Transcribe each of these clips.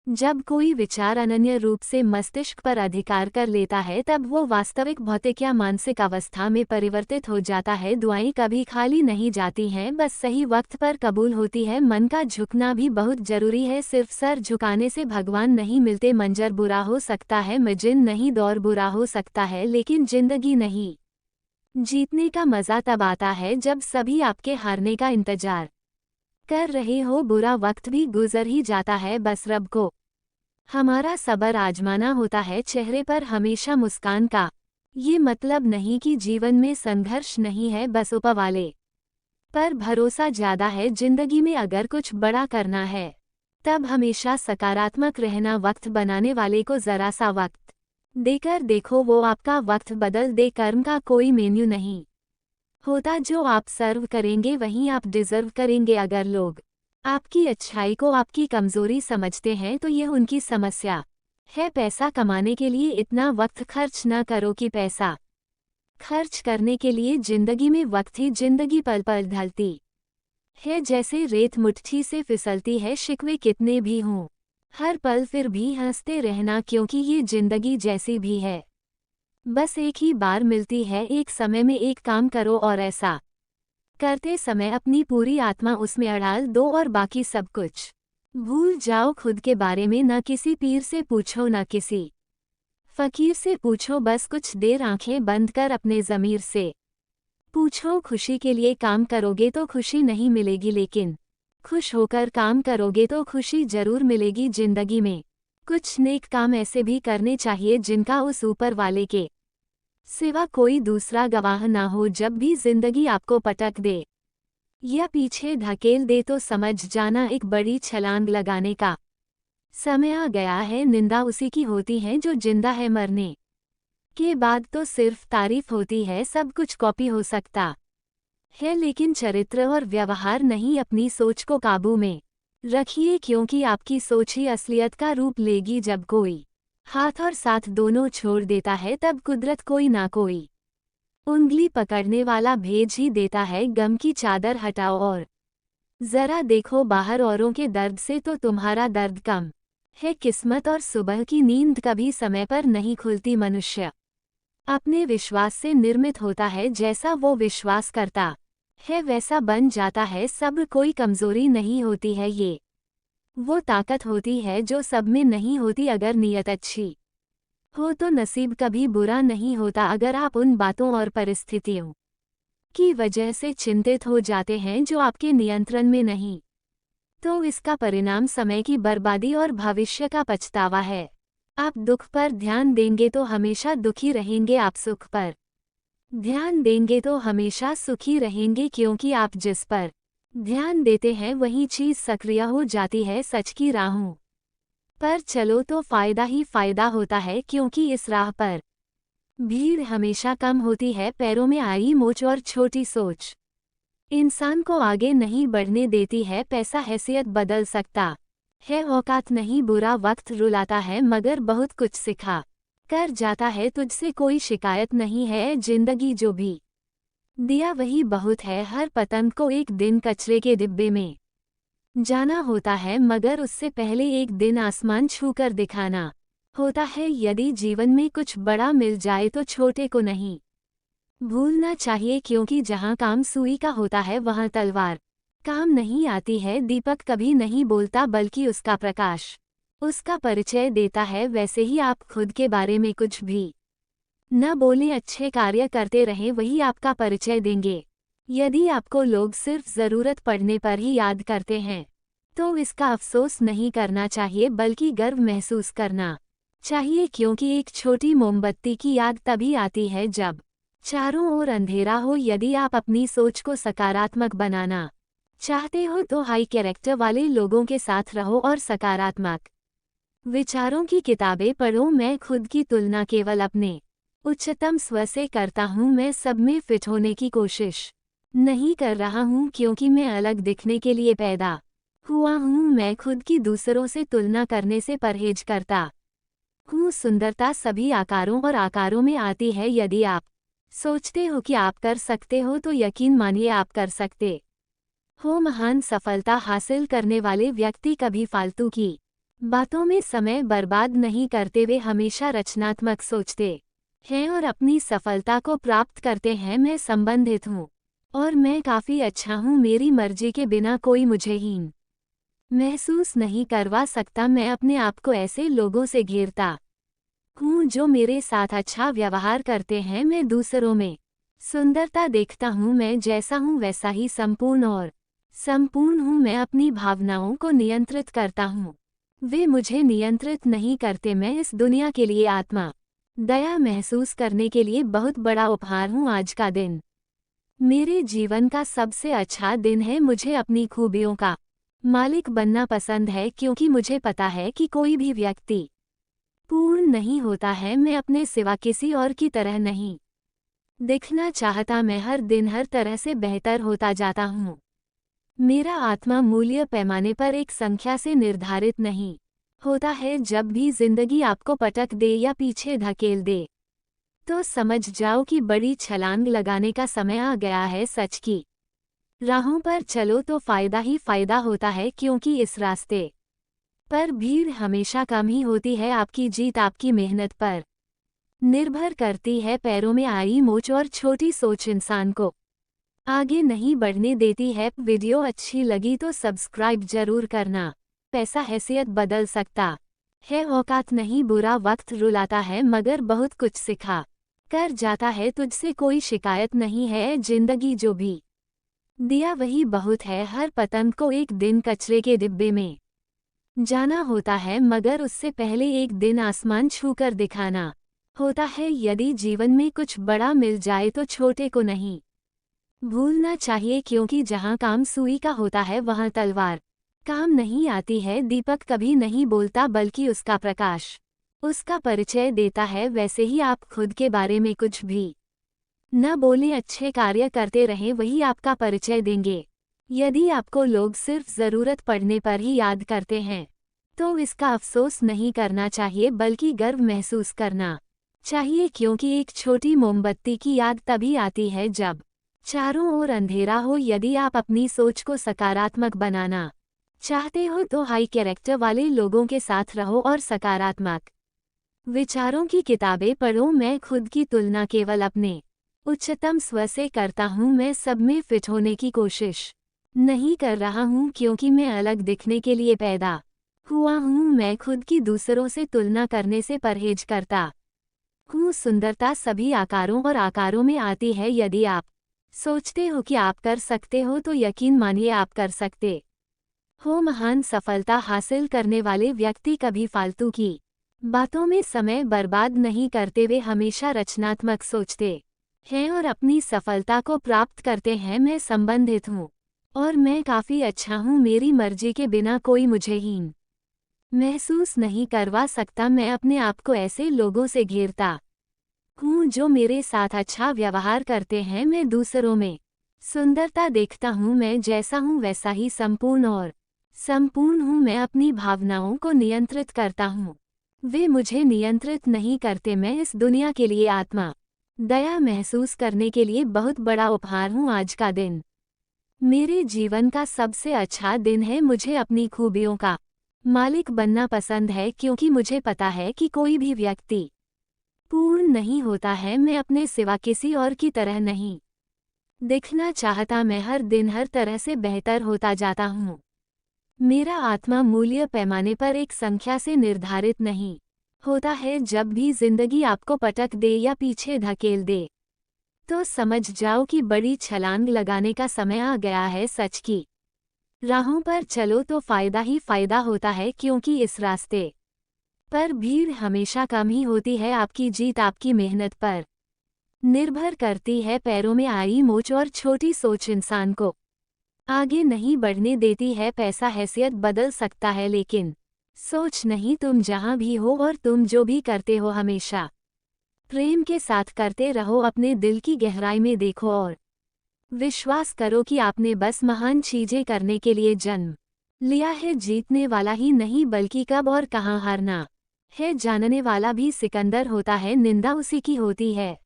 जब कोई विचार अनन्य रूप से मस्तिष्क पर अधिकार कर लेता है तब वो वास्तविक भौतिक या मानसिक अवस्था में परिवर्तित हो जाता है। दुआएं कभी खाली नहीं जाती हैं, बस सही वक्त पर कबूल होती है। मन का झुकना भी बहुत जरूरी है, सिर्फ सर झुकाने से भगवान नहीं मिलते। मंजर बुरा हो सकता है, मिजिन नहीं, दौर बुरा हो सकता है, लेकिन जिंदगी नहीं। जीतने का मजा तब आता है जब सभी आपके हारने का इंतजार कर रहे हो। बुरा वक्त भी गुजर ही जाता है, बस रब को हमारा सब्र आजमाना होता है। चेहरे पर हमेशा मुस्कान का ये मतलब नहीं कि जीवन में संघर्ष नहीं है, बस ऊपर वाले पर भरोसा ज्यादा है। जिंदगी में अगर कुछ बड़ा करना है तब हमेशा सकारात्मक रहना। वक्त बनाने वाले को जरा सा वक्त देकर देखो, वो आपका वक्त बदल दे। कर्म का कोई मेन्यू नहीं होता, जो आप सर्व करेंगे वही आप डिजर्व करेंगे। अगर लोग आपकी अच्छाई को आपकी कमजोरी समझते हैं तो यह उनकी समस्या है। पैसा कमाने के लिए इतना वक्त खर्च न करो कि पैसा खर्च करने के लिए जिंदगी में वक्त ही जिंदगी पल पल ढलती है, जैसे रेत मुट्ठी से फिसलती है। शिकवे कितने भी हों हर पल फिर भी हंसते रहना, क्योंकि ये जिंदगी जैसी भी है बस एक ही बार मिलती है। एक समय में एक काम करो और ऐसा करते समय अपनी पूरी आत्मा उसमें अड़ाल दो और बाकी सब कुछ भूल जाओ। खुद के बारे में न किसी पीर से पूछो न किसी फकीर से पूछो, बस कुछ देर आंखें बंद कर अपने ज़मीर से पूछो। खुशी के लिए काम करोगे तो खुशी नहीं मिलेगी, लेकिन खुश होकर काम करोगे तो खुशी जरूर मिलेगी। जिंदगी में कुछ नेक काम ऐसे भी करने चाहिए जिनका उस ऊपर वाले के सिवा कोई दूसरा गवाह ना हो। जब भी जिंदगी आपको पटक दे या पीछे धकेल दे तो समझ जाना एक बड़ी छलांग लगाने का समय आ गया है। निंदा उसी की होती है जो जिंदा है, मरने के बाद तो सिर्फ तारीफ होती है। सब कुछ कॉपी हो सकता है, लेकिन चरित्र और व्यवहार नहीं। अपनी सोच को काबू में रखिए, क्योंकि आपकी सोच ही असलियत का रूप लेगी। जब कोई हाथ और साथ दोनों छोड़ देता है तब कुदरत कोई ना कोई उंगली पकड़ने वाला भेज ही देता है। गम की चादर हटाओ और जरा देखो बाहर, औरों के दर्द से तो तुम्हारा दर्द कम है। किस्मत और सुबह की नींद कभी समय पर नहीं खुलती। मनुष्य अपने विश्वास से निर्मित होता है, जैसा वो विश्वास करता है वैसा बन जाता है। सब्र कोई कमजोरी नहीं होती है, ये वो ताकत होती है जो सब में नहीं होती। अगर नीयत अच्छी हो तो नसीब कभी बुरा नहीं होता। अगर आप उन बातों और परिस्थितियों की वजह से चिंतित हो जाते हैं जो आपके नियंत्रण में नहीं, तो इसका परिणाम समय की बर्बादी और भविष्य का पछतावा है। आप दुख पर ध्यान देंगे तो हमेशा दुखी रहेंगे, आप सुख पर ध्यान देंगे तो हमेशा सुखी रहेंगे, क्योंकि आप जिस पर ध्यान देते हैं वही चीज सक्रिय हो जाती है। सच की राहों पर चलो तो फायदा ही फायदा होता है, क्योंकि इस राह पर भीड़ हमेशा कम होती है। पैरों में आई मोच और छोटी सोच इंसान को आगे नहीं बढ़ने देती है। पैसा हैसियत बदल सकता है, औकात नहीं। बुरा वक्त रुलाता है मगर बहुत कुछ सिखा कर जाता है। तुझसे कोई शिकायत नहीं है, जिंदगी जो भी दिया वही बहुत है। हर पतंग को एक दिन कचरे के डिब्बे में जाना होता है, मगर उससे पहले एक दिन आसमान छूकर दिखाना होता है। यदि जीवन में कुछ बड़ा मिल जाए तो छोटे को नहीं भूलना चाहिए, क्योंकि जहाँ काम सुई का होता है वहाँ तलवार काम नहीं आती है। दीपक कभी नहीं बोलता, बल्कि उसका प्रकाश उसका परिचय देता है। वैसे ही आप खुद के बारे में कुछ भी न बोले, अच्छे कार्य करते रहें, वही आपका परिचय देंगे। यदि आपको लोग सिर्फ ज़रूरत पड़ने पर ही याद करते हैं तो इसका अफसोस नहीं करना चाहिए, बल्कि गर्व महसूस करना चाहिए, क्योंकि एक छोटी मोमबत्ती की याद तभी आती है जब चारों ओर अंधेरा हो। यदि आप अपनी सोच को सकारात्मक बनाना चाहते हो तो हाई कैरेक्टर वाले लोगों के साथ रहो और सकारात्मक विचारों की किताबें पढ़ो। मैं खुद की तुलना केवल अपने उच्चतम स्व से करता हूँ। मैं सब में फिट होने की कोशिश नहीं कर रहा हूँ, क्योंकि मैं अलग दिखने के लिए पैदा हुआ हूँ। मैं खुद की दूसरों से तुलना करने से परहेज करता हूँ। सुंदरता सभी आकारों और आकारों में आती है। यदि आप सोचते हो कि आप कर सकते हो तो यकीन मानिए आप कर सकते हो। महान सफलता हासिल करने वाले व्यक्ति कभी फालतू की बातों में समय बर्बाद नहीं करते, वे हमेशा रचनात्मक सोचते हैं और अपनी सफलता को प्राप्त करते हैं। मैं संबंधित हूँ और मैं काफ़ी अच्छा हूँ, मेरी मर्जी के बिना कोई मुझे हीन महसूस नहीं करवा सकता। मैं अपने आप को ऐसे लोगों से घेरता हूँ जो मेरे साथ अच्छा व्यवहार करते हैं। मैं दूसरों में सुंदरता देखता हूँ, मैं जैसा हूँ वैसा ही संपूर्ण और संपूर्ण हूँ। मैं अपनी भावनाओं को नियंत्रित करता हूँ, वे मुझे नियंत्रित नहीं करते। मैं इस दुनिया के लिए आत्मा दया महसूस करने के लिए बहुत बड़ा उपहार हूँ। आज का दिन मेरे जीवन का सबसे अच्छा दिन है। मुझे अपनी खूबियों का मालिक बनना पसंद है क्योंकि मुझे पता है कि कोई भी व्यक्ति पूर्ण नहीं होता है। मैं अपने सिवा किसी और की तरह नहीं दिखना चाहता। मैं हर दिन हर तरह से बेहतर होता जाता हूँ। मेरा आत्मा मूल्य पैमाने पर एक संख्या से निर्धारित नहीं होता है। जब भी जिंदगी आपको पटक दे या पीछे धकेल दे तो समझ जाओ कि बड़ी छलांग लगाने का समय आ गया है। सच की राहों पर चलो तो फायदा ही फायदा होता है, क्योंकि इस रास्ते पर भीड़ हमेशा कम ही होती है। आपकी जीत आपकी मेहनत पर निर्भर करती है। पैरों में आई मोच और छोटी सोच इंसान को आगे नहीं बढ़ने देती है। वीडियो अच्छी लगी तो सब्सक्राइब जरूर करना। पैसा हैसियत बदल सकता है, औकात नहीं। बुरा वक्त रुलाता है मगर बहुत कुछ सिखा कर जाता है। तुझसे कोई शिकायत नहीं है, जिंदगी जो भी दिया वही बहुत है। हर पतंग को एक दिन कचरे के डिब्बे में जाना होता है, मगर उससे पहले एक दिन आसमान छूकर दिखाना होता है। यदि जीवन में कुछ बड़ा मिल जाए तो छोटे को नहीं भूलना चाहिए, क्योंकि जहाँ काम सुई का होता है वहाँ तलवार काम नहीं आती है। दीपक कभी नहीं बोलता बल्कि उसका प्रकाश उसका परिचय देता है। वैसे ही आप खुद के बारे में कुछ भी न बोलें, अच्छे कार्य करते रहें, वही आपका परिचय देंगे। यदि आपको लोग सिर्फ ज़रूरत पड़ने पर ही याद करते हैं तो इसका अफसोस नहीं करना चाहिए, बल्कि गर्व महसूस करना चाहिए, क्योंकि एक छोटी मोमबत्ती की याद तभी आती है जब चारों ओर अंधेरा हो। यदि आप अपनी सोच को सकारात्मक बनाना चाहते हो तो हाई कैरेक्टर वाले लोगों के साथ रहो और सकारात्मक विचारों की किताबें पढ़ो। मैं खुद की तुलना केवल अपने उच्चतम स्व से करता हूँ। मैं सब में फिट होने की कोशिश नहीं कर रहा हूँ, क्योंकि मैं अलग दिखने के लिए पैदा हुआ हूँ। मैं खुद की दूसरों से तुलना करने से परहेज करता हूँ। सुंदरता सभी आकारों और आकारों में आती है। यदि आप सोचते हो कि आप कर सकते हो तो यकीन मानिए आप कर सकते हो। महान सफलता हासिल करने वाले व्यक्ति कभी फालतू की बातों में समय बर्बाद नहीं करते, वे हमेशा रचनात्मक सोचते हैं और अपनी सफलता को प्राप्त करते हैं। मैं संबंधित हूँ और मैं काफ़ी अच्छा हूँ, मेरी मर्जी के बिना कोई मुझे हीन महसूस नहीं करवा सकता। मैं अपने आप को ऐसे लोगों से घेरता हूँ जो मेरे साथ अच्छा व्यवहार करते हैं। मैं दूसरों में सुंदरता देखता हूँ, मैं जैसा हूँ वैसा ही संपूर्ण और संपूर्ण हूँ। मैं अपनी भावनाओं को नियंत्रित करता हूँ, वे मुझे नियंत्रित नहीं करते। मैं इस दुनिया के लिए आत्मा दया महसूस करने के लिए बहुत बड़ा उपहार हूँ। आज का दिन मेरे जीवन का सबसे अच्छा दिन है। मुझे अपनी खूबियों का मालिक बनना पसंद है, क्योंकि मुझे पता है कि कोई भी व्यक्ति पूर्ण नहीं होता है। मैं अपने सिवा किसी और की तरह नहीं दिखना चाहता। मैं हर दिन हर तरह से बेहतर होता जाता हूँ। मेरा आत्मा मूल्य पैमाने पर एक संख्या से निर्धारित नहीं होता है। जब भी जिंदगी आपको पटक दे या पीछे धकेल दे तो समझ जाओ कि बड़ी छलांग लगाने का समय आ गया है। सच की राहों पर चलो तो फायदा ही फायदा होता है, क्योंकि इस रास्ते पर भीड़ हमेशा कम ही होती है। आपकी जीत आपकी मेहनत पर निर्भर करती है। पैरों में आई मोच और छोटी सोच इंसान को आगे नहीं बढ़ने देती है। पैसा हैसियत बदल सकता है, लेकिन सोच नहीं। तुम जहां भी हो और तुम जो भी करते हो हमेशा प्रेम के साथ करते रहो। अपने दिल की गहराई में देखो और विश्वास करो कि आपने बस महान चीजें करने के लिए जन्म लिया है। जीतने वाला ही नहीं, बल्कि कब और कहाँ हारना है जानने वाला भी सिकंदर होता है। निंदा उसी की होती है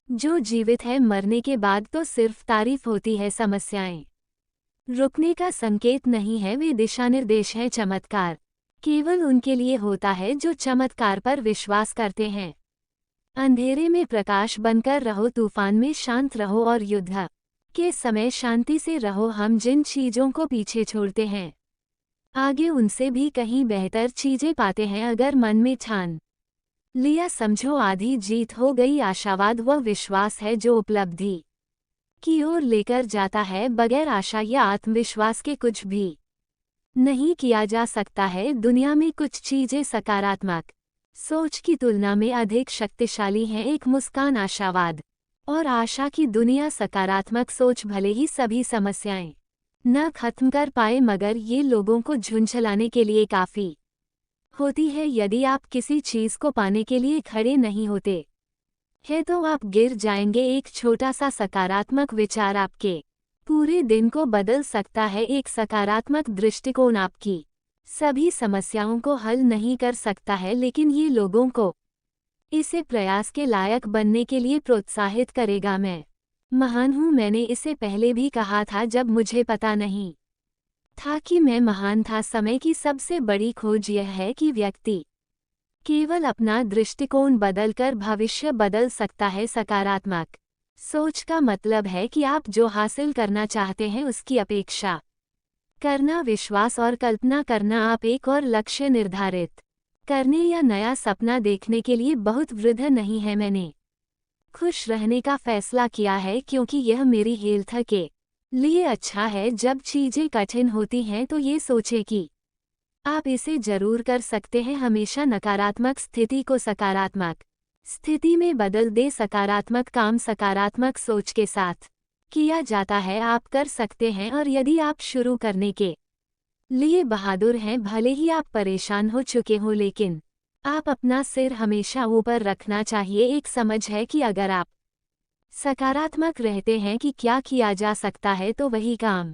जो जीवित है, मरने के बाद तो सिर्फ तारीफ होती है। समस्याएं रुकने का संकेत नहीं है, वे दिशानिर्देश हैं। चमत्कार केवल उनके लिए होता है जो चमत्कार पर विश्वास करते हैं। अंधेरे में प्रकाश बनकर रहो, तूफान में शांत रहो और युद्ध के समय शांति से रहो। हम जिन चीजों को पीछे छोड़ते हैं, आगे उनसे भी कहीं बेहतर चीजें पाते हैं। अगर मन में ठान लिया, समझो आधी जीत हो गई। आशावाद वह विश्वास है जो उपलब्धि की ओर लेकर जाता है। बगैर आशा या आत्मविश्वास के कुछ भी नहीं किया जा सकता है। दुनिया में कुछ चीजें सकारात्मक सोच की तुलना में अधिक शक्तिशाली हैं। एक मुस्कान, आशावाद और आशा की दुनिया। सकारात्मक सोच भले ही सभी समस्याएं न खत्म कर पाए, मगर ये लोगों को झुंझलाने के लिए काफी होती है। यदि आप किसी चीज को पाने के लिए खड़े नहीं होते हैं तो आप गिर जाएंगे। एक छोटा सा सकारात्मक विचार आपके पूरे दिन को बदल सकता है। एक सकारात्मक दृष्टिकोण आपकी सभी समस्याओं को हल नहीं कर सकता है, लेकिन ये लोगों को इसे प्रयास के लायक बनने के लिए प्रोत्साहित करेगा। मैं महान हूँ, मैंने इसे पहले भी कहा था जब मुझे पता नहीं था कि मैं महान था। समय की सबसे बड़ी खोज यह है कि व्यक्ति केवल अपना दृष्टिकोण बदलकर भविष्य बदल सकता है। सकारात्मक सोच का मतलब है कि आप जो हासिल करना चाहते हैं उसकी अपेक्षा करना, विश्वास और कल्पना करना। आप एक और लक्ष्य निर्धारित करने या नया सपना देखने के लिए बहुत वृद्ध नहीं है। मैंने खुश रहने का फैसला किया है क्योंकि यह मेरी हेल्थ के लिए अच्छा है। जब चीजें कठिन होती हैं तो ये सोचें कि आप इसे जरूर कर सकते हैं। हमेशा नकारात्मक स्थिति को सकारात्मक स्थिति में बदल दे। सकारात्मक काम सकारात्मक सोच के साथ किया जाता है। आप कर सकते हैं, और यदि आप शुरू करने के लिए बहादुर हैं, भले ही आप परेशान हो चुके हो, लेकिन आप अपना सिर हमेशा ऊपर रखना चाहिए। एक समझ है कि अगर आप सकारात्मक रहते हैं कि क्या किया जा सकता है, तो वही काम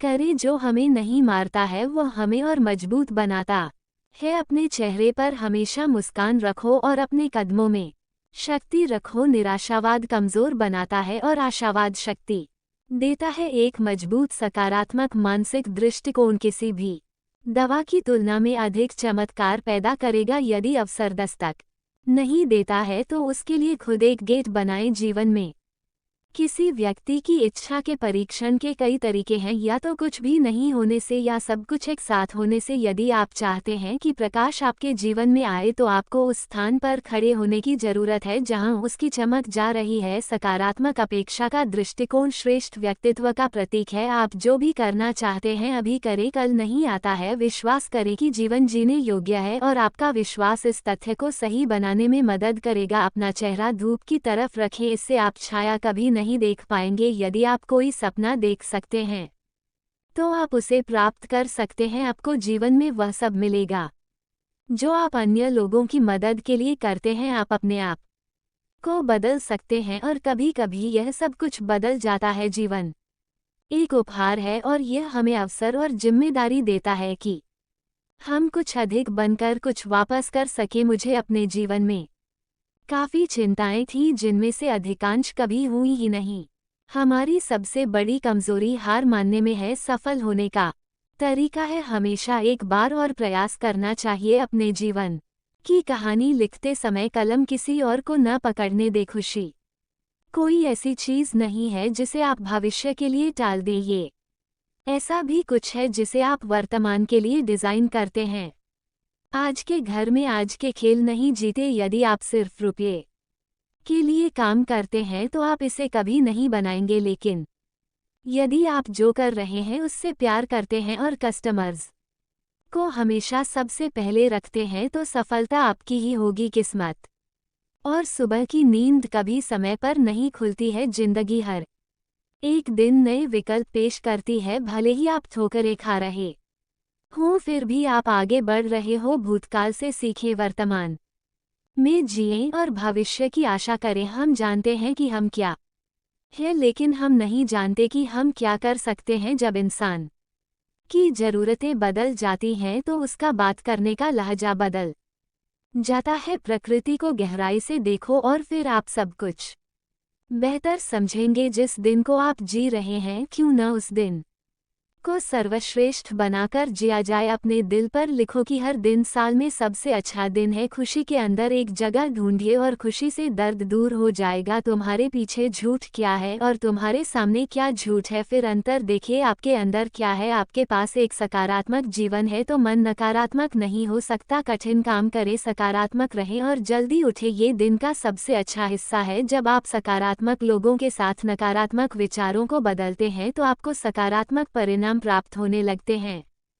करें जो हमें नहीं मारता है, वह हमें और मजबूत बनाता है। अपने चेहरे पर हमेशा मुस्कान रखो और अपने कदमों में शक्ति रखो। निराशावाद कमजोर बनाता है और आशावाद शक्ति देता है। एक मजबूत सकारात्मक मानसिक दृष्टिकोण किसी भी दवा की तुलना में अधिक चमत्कार पैदा करेगा। यदि अवसर दस्तक नहीं देता है तो उसके लिए खुद एक गेट बनाएं। जीवन में किसी व्यक्ति की इच्छा के परीक्षण के कई तरीके हैं, या तो कुछ भी नहीं होने से या सब कुछ एक साथ होने से। यदि आप चाहते हैं कि प्रकाश आपके जीवन में आए तो आपको उस स्थान पर खड़े होने की जरूरत है जहां उसकी चमक जा रही है। सकारात्मक अपेक्षा का दृष्टिकोण श्रेष्ठ व्यक्तित्व का प्रतीक है। आप जो भी करना चाहते हैं अभी करें, कल नहीं आता है। विश्वास करें कि जीवन जीने योग्य है और आपका विश्वास इस तथ्य को सही बनाने में मदद करेगा। अपना चेहरा धूप की तरफ रखें, इससे आप छाया कभी नहीं देख पाएंगे। यदि आप कोई सपना देख सकते हैं तो आप उसे प्राप्त कर सकते हैं। आपको जीवन में वह सब मिलेगा जो आप अन्य लोगों की मदद के लिए करते हैं। आप अपने आप को बदल सकते हैं और कभी कभी यह सब कुछ बदल जाता है। जीवन एक उपहार है और यह हमें अवसर और जिम्मेदारी देता है कि हम कुछ अधिक बनकर कुछ वापस कर सके। मुझे अपने जीवन में काफ़ी चिंताएं थीं जिनमें से अधिकांश कभी हुई ही नहीं। हमारी सबसे बड़ी कमजोरी हार मानने में है। सफल होने का तरीका है हमेशा एक बार और प्रयास करना चाहिए। अपने जीवन की कहानी लिखते समय कलम किसी और को न पकड़ने दे। खुशी कोई ऐसी चीज़ नहीं है जिसे आप भविष्य के लिए टाल दें। ये ऐसा भी कुछ है जिसे आप वर्तमान के लिए डिज़ाइन करते हैं। आज के घर में आज के खेल नहीं जीते। यदि आप सिर्फ रुपये के लिए काम करते हैं तो आप इसे कभी नहीं बनाएंगे, लेकिन यदि आप जो कर रहे हैं उससे प्यार करते हैं और कस्टमर्स को हमेशा सबसे पहले रखते हैं तो सफलता आपकी ही होगी। किस्मत और सुबह की नींद कभी समय पर नहीं खुलती है। जिंदगी हर एक दिन नए विकल्प पेश करती है। भले ही आप ठोकरें खा रहे हो, फिर भी आप आगे बढ़ रहे हो। भूतकाल से सीखें, वर्तमान में जिएं और भविष्य की आशा करें। हम जानते हैं कि हम क्या है, लेकिन हम नहीं जानते कि हम क्या कर सकते हैं। जब इंसान की ज़रूरतें बदल जाती हैं तो उसका बात करने का लहजा बदल जाता है। प्रकृति को गहराई से देखो और फिर आप सब कुछ बेहतर समझेंगे। जिस दिन को आप जी रहे हैं, क्यों न उस दिन को सर्वश्रेष्ठ बनाकर जिया जाए। अपने दिल पर लिखो कि हर दिन साल में सबसे अच्छा दिन है। खुशी के अंदर एक जगह ढूंढिए और खुशी से दर्द दूर हो जाएगा। तुम्हारे पीछे झूठ क्या है और तुम्हारे सामने क्या झूठ है, फिर अंतर देखिए आपके अंदर क्या है। आपके पास एक सकारात्मक जीवन है तो मन नकारात्मक नहीं हो सकता। कठिन काम करे, सकारात्मक रहें और जल्दी उठे। ये दिन का सबसे अच्छा हिस्सा है। जब आप सकारात्मक लोगों के साथ नकारात्मक विचारों को बदलते हैं तो आपको सकारात्मक परिणाम प्राप्त होने लगते हैं।